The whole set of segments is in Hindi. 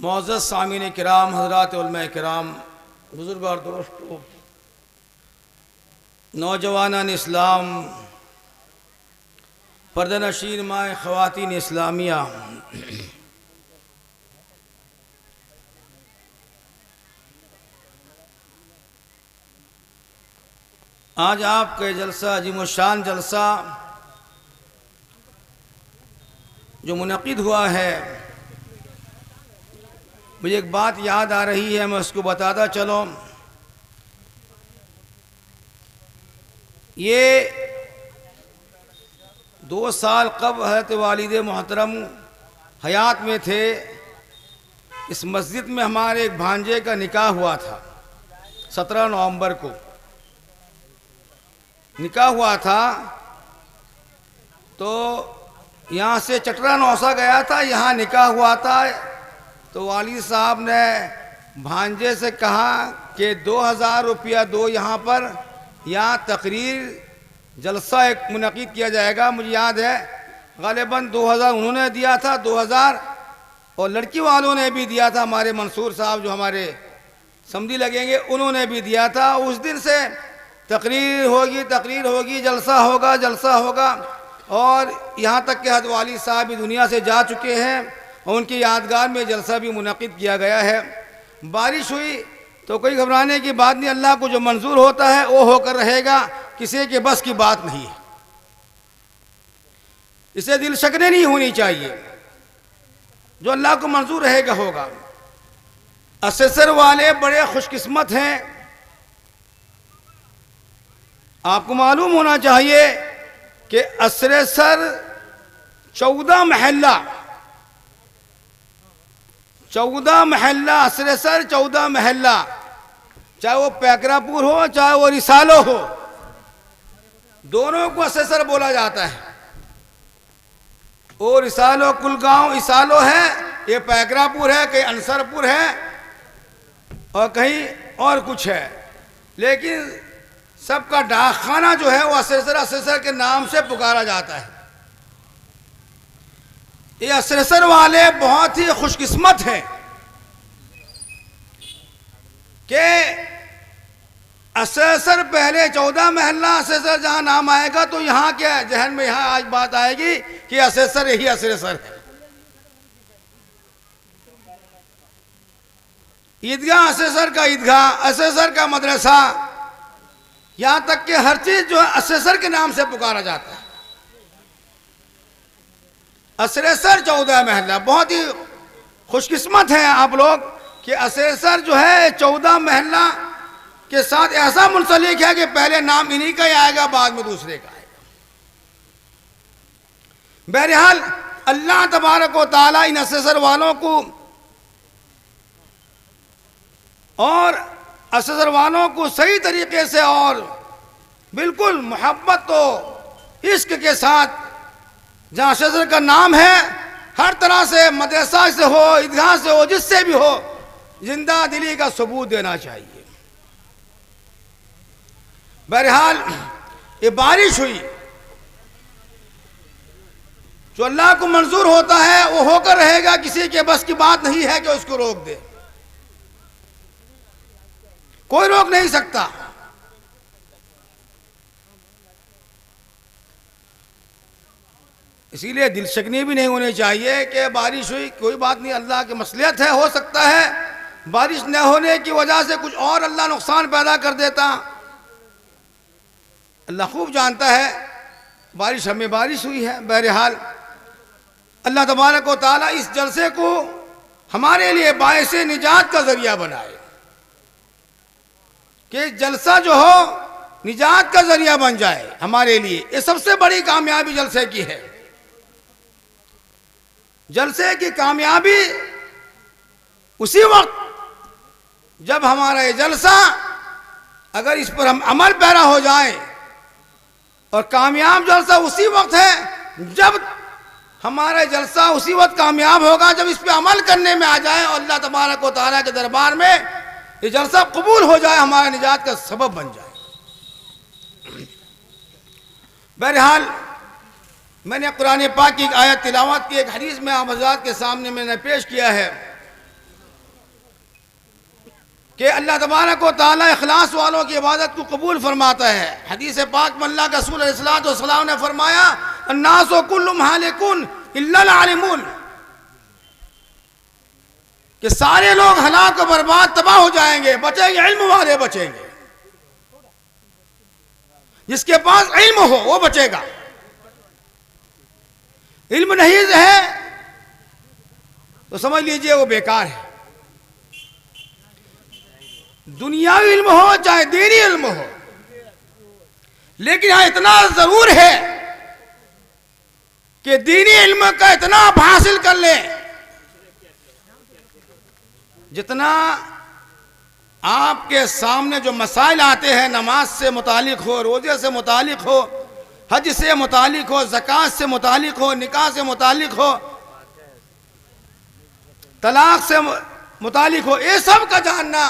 मुअज़्ज़ज़ सामीन किराम, हज़रात उलमा किराम, बुज़ुर्ग और दोस्तों, नौजवानान इस्लाम, पर्दनशीर माए ख़वातीन इस्लामिया, आज आपके जलसा अजीमुशान जलसा जो मुनक़िद हुआ है, मुझे एक बात याद आ रही है, मैं उसको बताता चलो। ये 2 साल कब हज़रत वालिद मोहतरम हयात में थे, इस मस्जिद में हमारे एक भांजे का निकाह हुआ था। 17 नवंबर को निकाह हुआ था, तो यहाँ से चटरा नौसा गया था, यहाँ निकाह हुआ था। तो वालिद साहब ने भांजे से कहा कि 2000 रुपया दो, यहाँ पर यहाँ तकरीर जलसा एक मुनक़िद किया जाएगा। मुझे याद है ग़ालिबन 2000 उन्होंने दिया था, 2000 और लड़की वालों ने भी दिया था। हमारे मंसूर साहब जो हमारे समझी लगेंगे, उन्होंने भी दिया था। उस दिन से तकरीर होगी, जलसा होगा और यहाँ तक कि हज़रत वालिद साहब भी दुनिया से जा चुके हैं और उनकी यादगार में जलसा भी मुनक़िद किया गया है। बारिश हुई तो कोई घबराने की बात नहीं, अल्लाह को जो मंजूर होता है वो होकर रहेगा, किसी के बस की बात नहीं है। इसे दिल शकने नहीं होनी चाहिए, जो अल्लाह को मंजूर रहेगा होगा। असेसर वाले बड़े खुशकिस्मत हैं। आपको मालूम होना चाहिए कि असेसर 14 महल्ला असेसर 14 महल्ला, चाहे वो पैकरापुर हो चाहे वो रिसालो हो, दोनों को असेसर बोला जाता है। वो रिसालो कुलगांव इसालो है, ये पैकरापुर है, कहीं अंसरपुर है और कहीं और कुछ है, लेकिन सबका डाकखाना जो है वो असेसर के नाम से पुकारा जाता है। ये असेसर वाले बहुत ही खुशकिस्मत हैं कि असेसर पहले 14 महल्ला असेसर जहां नाम आएगा तो यहाँ के जहन में यहाँ आज बात आएगी कि असेसर यही असेसर है। ईदगाह असेसर का ईदगाह, असेसर का मदरसा, यहां तक कि हर चीज जो है असेसर के नाम से पुकारा जाता है। असेसर 14 महल्ला, बहुत ही खुशकिस्मत हैं आप लोग कि असेसर जो है 14 महल्ला के साथ ऐसा मुंसलिक है कि पहले नाम इन्हीं का ही आएगा, बाद में दूसरे का आएगा। बहरहाल अल्लाह तबारक व तआला इन असेसर वालों को और असेसर वालों को सही तरीके से और बिल्कुल मोहब्बत तो इश्क के साथ, जहाँ असेसर का नाम है, हर तरह से मदरसा से हो, ईदगाह से हो, जिससे भी हो, जिंदा दिली का सबूत देना चाहिए। बहरहाल ये बारिश हुई, जो अल्लाह को मंजूर होता है वो होकर रहेगा, किसी के बस की बात नहीं है कि उसको रोक दे, कोई रोक नहीं सकता। इसीलिए दिलशकनी भी नहीं होनी चाहिए कि बारिश हुई, कोई बात नहीं, अल्लाह की मसलियत है, हो सकता है बारिश न होने की वजह से कुछ और अल्लाह नुकसान पैदा कर देता, अल्लाह खूब जानता है। बारिश हमें बारिश हुई है। बहरहाल अल्लाह तबारक व तआला इस जलसे को हमारे लिए बायस निजात का जरिया बनाए, कि जलसा जो हो निजात का जरिया बन जाए हमारे लिए। ये सबसे बड़ी कामयाबी जलसे की है। जलसे की कामयाबी उसी वक्त जब हमारा ये जलसा, अगर इस पर हम अमल पैरा हो जाए, और कामयाब जलसा उसी वक्त है जब हमारा जलसा उसी वक्त कामयाब होगा जब इस पे अमल करने में आ जाए और अल्लाह तबारक व तआला के दरबार में ये जलसा कबूल हो जाए, हमारे निजात का सबब बन जाए। बहरहाल मैंने कुरान पाक की एक आयत तिलावत की, एक हदीस में आप हज़रात के सामने मैंने पेश किया है कि अल्लाह तबारक व तआला इखलास वालों की इबादत को कबूल फरमाता है। हदीस पाक में अल्लाह के रसूल अलैहिस्सलातु वस्सलाम ने फरमाया, अन्नासु कुल्लुहुम हालिकुन इल्लल आलिमून, कि सारे लोग हलाक और बर्बाद तबाह हो जाएंगे, बचेंगे इल्म वाले बचेंगे, जिसके पास इल्म हो वो बचेगा। इल्म नहीं है तो समझ लीजिए वो बेकार है। दुनियावी इल्म हो चाहे दीनी इल्म हो, लेकिन यहां इतना जरूर है कि दीनी इल्म का इतना आप हासिल कर ले जितना आपके सामने जो मसाइल आते हैं, नमाज से मुतालिक हो, रोजे से मुतालिक हो, हज से मुतालिक हो, ज़कात से मुतालिक हो, निकाह से मुतालिक हो, तलाक से मुतालिक हो, ये सब का जानना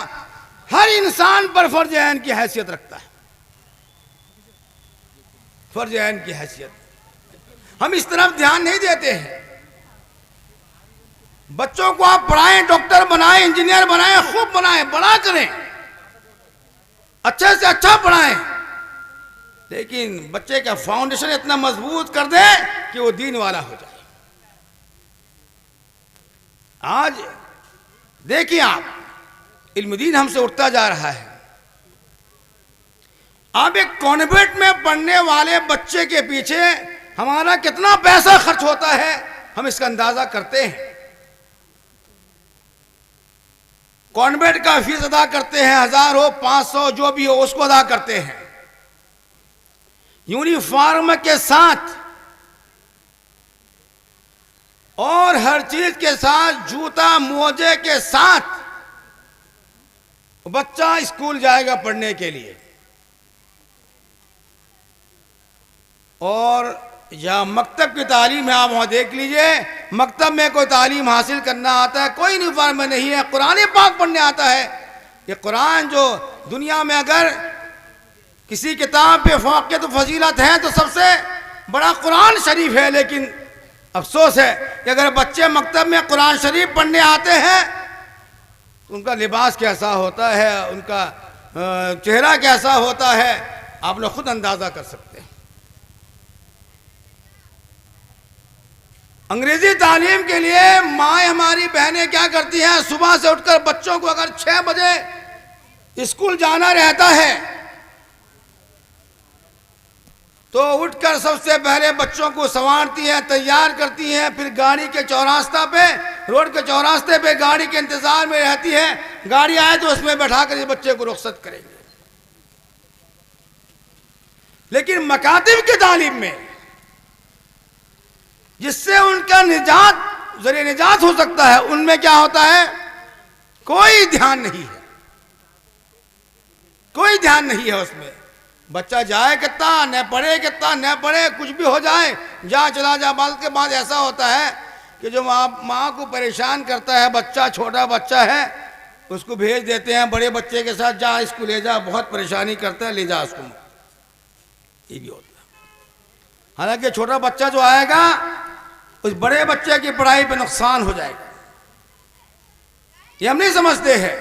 हर इंसान पर फर्ज ऐन की हैसियत रखता है। फर्ज ऐन की हैसियत, हम इस तरफ ध्यान नहीं देते हैं। बच्चों को आप पढ़ाएं, डॉक्टर बनाएं, इंजीनियर बनाएं, खूब बनाएं, बड़ा करें, अच्छे से अच्छा पढ़ाएं, लेकिन बच्चे का फाउंडेशन इतना मजबूत कर दें कि वो दीन वाला हो जाए। आज देखिए आप, इल्म दीन हमसे उठता जा रहा है। आप एक कॉन्वेंट में पढ़ने वाले बच्चे के पीछे हमारा कितना पैसा खर्च होता है, हम इसका अंदाजा करते हैं। कॉन्वेंट का फीस अदा करते हैं, 1000 हो 500 जो भी हो उसको अदा करते हैं। यूनिफॉर्म के साथ और हर चीज के साथ, जूता मोजे के साथ बच्चा स्कूल जाएगा पढ़ने के लिए। और जहाँ मकतब की तालीम है, आप वहाँ देख लीजिए, मकतब में कोई तालीम हासिल करना आता है, कोई यूनिफॉर्म में नहीं है, कुरान पाक पढ़ने आता है। ये कुरान जो दुनिया में अगर किसी किताब पे फ़ौक़ियत तो फजीलत है तो सबसे बड़ा कुरान शरीफ है। लेकिन अफसोस है कि अगर बच्चे मकतब में कुरान शरीफ पढ़ने आते हैं तो उनका लिबास कैसा होता है, उनका चेहरा कैसा होता है, आप लोग खुद अंदाज़ा कर सकते हैं। अंग्रेजी तालीम के लिए माँ हमारी बहनें क्या करती हैं, सुबह से उठकर बच्चों को अगर 6 बजे स्कूल जाना रहता है तो उठकर सबसे पहले बच्चों को संवारती हैं, तैयार करती हैं, फिर गाड़ी के चौरास्ता पे, रोड के चौरास्ते पे गाड़ी के इंतजार में रहती है, गाड़ी आए तो उसमें बैठा कर इस बच्चे को रुखसत करेंगे। लेकिन मकातिब की तालीम में जिससे उनका जरिए निजात हो सकता है, उनमें क्या होता है, कोई ध्यान नहीं है, कोई ध्यान नहीं है उसमें। बच्चा जाए कितना, न पढ़े कितना, न पढ़े, कुछ भी हो जाए, जा चला जा। बाल के बाद ऐसा होता है कि जो माँ को परेशान करता है, बच्चा छोटा बच्चा है, उसको भेज देते हैं बड़े बच्चे के साथ, जा इसको ले जा, बहुत परेशानी करता है, ले जा उसको। ये भी होता है। हालांकि छोटा बच्चा जो आएगा उस बड़े बच्चे की पढ़ाई पे नुकसान हो जाएगा। ये हम नहीं समझते हैं।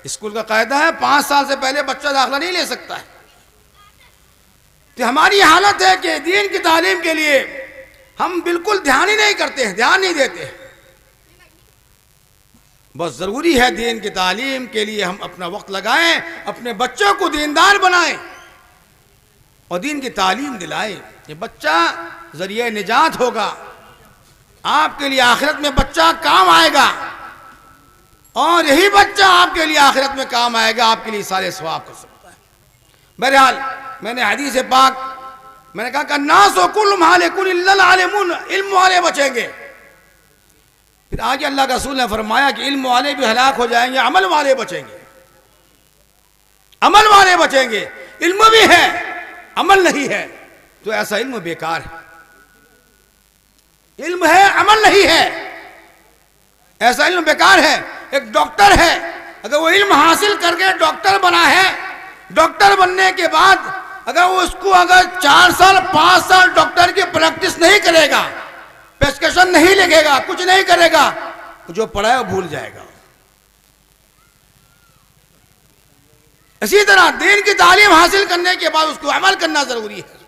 स्कूल का कायदा है 5 साल से पहले बच्चा दाखिला नहीं ले सकता है। तो हमारी हालत है कि दीन की तालीम के लिए हम बिल्कुल ध्यान ही नहीं करते हैं, ध्यान नहीं देते हैं। बस जरूरी है दीन की तालीम के लिए हम अपना वक्त लगाएं, अपने बच्चों को दीनदार बनाएं और दीन की तालीम दिलाएं। ये बच्चा जरिए निजात होगा, आपके लिए आखिरत में बच्चा काम आएगा, और यही बच्चा आपके लिए आखिरत में काम आएगा, आपके लिए सारे सवाब कर सकता है। बहरहाल मैंने हदीस पाक मैंने कहा नास कुल मालिकुन इल्लल आलिमुन, इल्म वाले बचेंगे। फिर आगे अल्लाह का रसूल ने फरमाया कि इल्म वाले भी हलाक हो जाएंगे, अमल वाले बचेंगे, अमल वाले बचेंगे। इल्म भी है, अमल नहीं है, तो ऐसा इल्म बेकार है। इल्म है, अमल नहीं है, ऐसा इल्म बेकार है। एक डॉक्टर है, अगर वो इल्म हासिल करके डॉक्टर बना है, डॉक्टर बनने के बाद अगर उसको 4 साल 5 साल डॉक्टर की प्रैक्टिस नहीं करेगा, प्रेस्क्रिप्शन नहीं लिखेगा, कुछ नहीं करेगा, जो पढ़ा है वो भूल जाएगा। इसी तरह दीन की तालीम हासिल करने के बाद उसको अमल करना जरूरी है।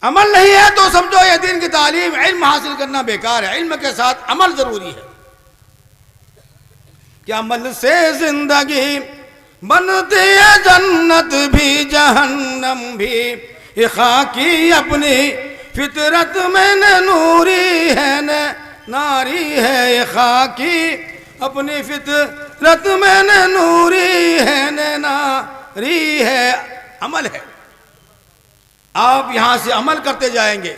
अमल नहीं है तो समझो ये दीन की तालीम, इल्म हासिल करना बेकार है। इल्म के साथ अमल जरूरी है। क्या अमल से जिंदगी बनती है जन्नत भी जहन्नम भी, ये खाकी अपनी फितरत में न नूरी है न नारी है, ये खाकी अपनी फितरत में न नूरी है न नारी है। अमल है, आप यहां से अमल करते जाएंगे,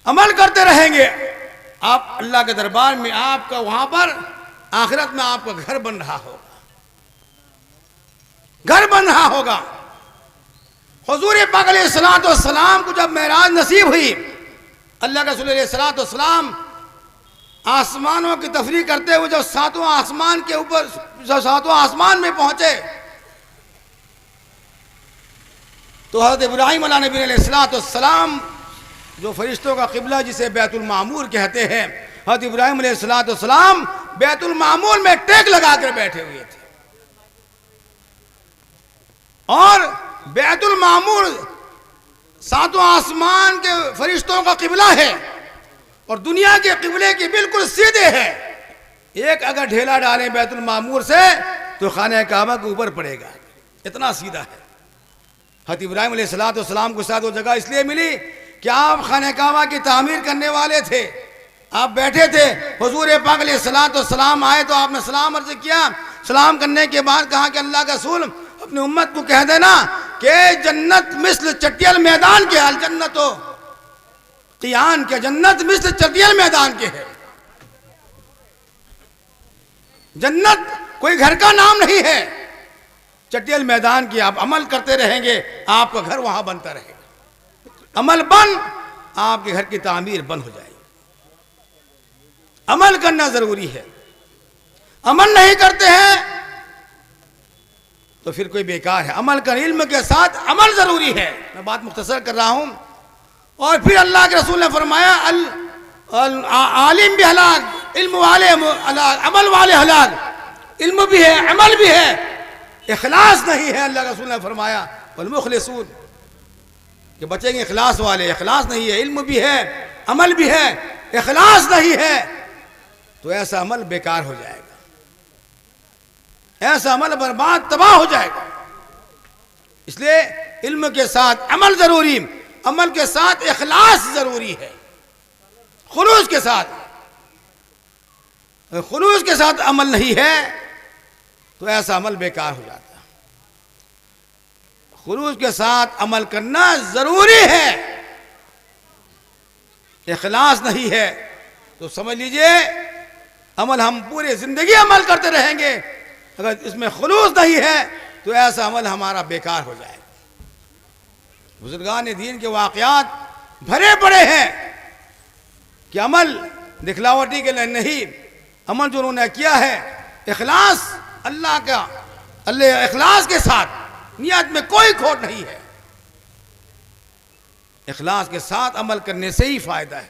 अमल करते रहेंगे, आप अल्लाह के दरबार में आपका वहां पर आखिरत में आपका घर बन रहा होगा, घर बन रहा होगा। हुजूर पाक अलैहिस्सलातु वस्सलाम को जब मेराज नसीब हुई, अल्लाह के रसूल अलैहिस्सलातु वस्सलाम आसमानों की तफरीक करते हुए जब 7वां आसमान के ऊपर, जब 7वां आसमान में पहुंचे तो हज़रत इब्राहीम अलैहिस्सलाम जो फरिश्तों का किबला जिसे बैतुल मामूर कहते हैं, हज़रत इब्राहीम अलैहिस्सलाम बैतुल मामूर में टेक लगाकर बैठे हुए थे, और बैतुल मामूर 7वां आसमान के फरिश्तों का किबला है और दुनिया के किबले की बिल्कुल सीधे है। एक अगर ढेला डालें बैतुल मामूर से तो खाने काबा के ऊपर पड़ेगा, इतना सीधा है। हज़रत इब्राहीम अलैहिस्सलाम को साथ वो जगह इसलिए मिली कि आप खाने काबा की तामीर करने वाले थे, आप बैठे थे, हुजूर पाक अलैहिस्सलाम आए तो आपने सलाम अर्ज किया। सलाम करने के बाद कहा कि अल्लाह का रसूल अपनी उम्मत को कह देना कि जन्नत मिस्ल चटियल मैदान के, अल जन्नत हो क़ियान के, जन्नत मिस्ल चटियल मैदान के है। जन्नत कोई घर का नाम नहीं है, चटियल मैदान की। आप अमल करते रहेंगे, आपका घर वहां बनता रहेगा। अमल बन, आपके घर की तामीर बन हो जाएगी। अमल करना जरूरी है। अमल नहीं करते हैं तो फिर कोई बेकार है। अमल कर, इल्म के साथ अमल जरूरी है। मैं बात मुख्तसर कर रहा हूं। और फिर अल्लाह के रसूल ने फरमाया आलिम भी हलाक, इल्म वाले हलाक, अमल वाले हलाक। इल्म भी है, अमल भी है, इखलास नहीं है। अल्लाह के रसूल ने फरमाया वल मुखलिसून, कि बचेंगे इखलास वाले। इखलास नहीं है, इल्म भी है, अमल भी है, इखलास नहीं है तो ऐसा अमल बेकार हो जाएगा, ऐसा अमल बर्बाद तबाह हो जाएगा। इसलिए इल्म के साथ अमल जरूरी, अमल के साथ इखलास जरूरी है। खुलूस के साथ, खुलूस के साथ अमल नहीं है तो ऐसा अमल बेकार हो जाता है। खुलूस के साथ अमल करना जरूरी है। इखलास नहीं है तो समझ लीजिए अमल हम पूरी जिंदगी अमल करते रहेंगे, अगर इसमें खुलूस नहीं है तो ऐसा अमल हमारा बेकार हो जाएगा। बुजुर्गान दीन के वाक़यात भरे पड़े हैं कि अमल दिखलावटी के लिए नहीं, अमल जो उन्होंने किया है इखलास अल्लाह का, अल्लाह इखलास के साथ, नियत में कोई खोट नहीं है। इखलास के साथ अमल करने से ही फायदा है।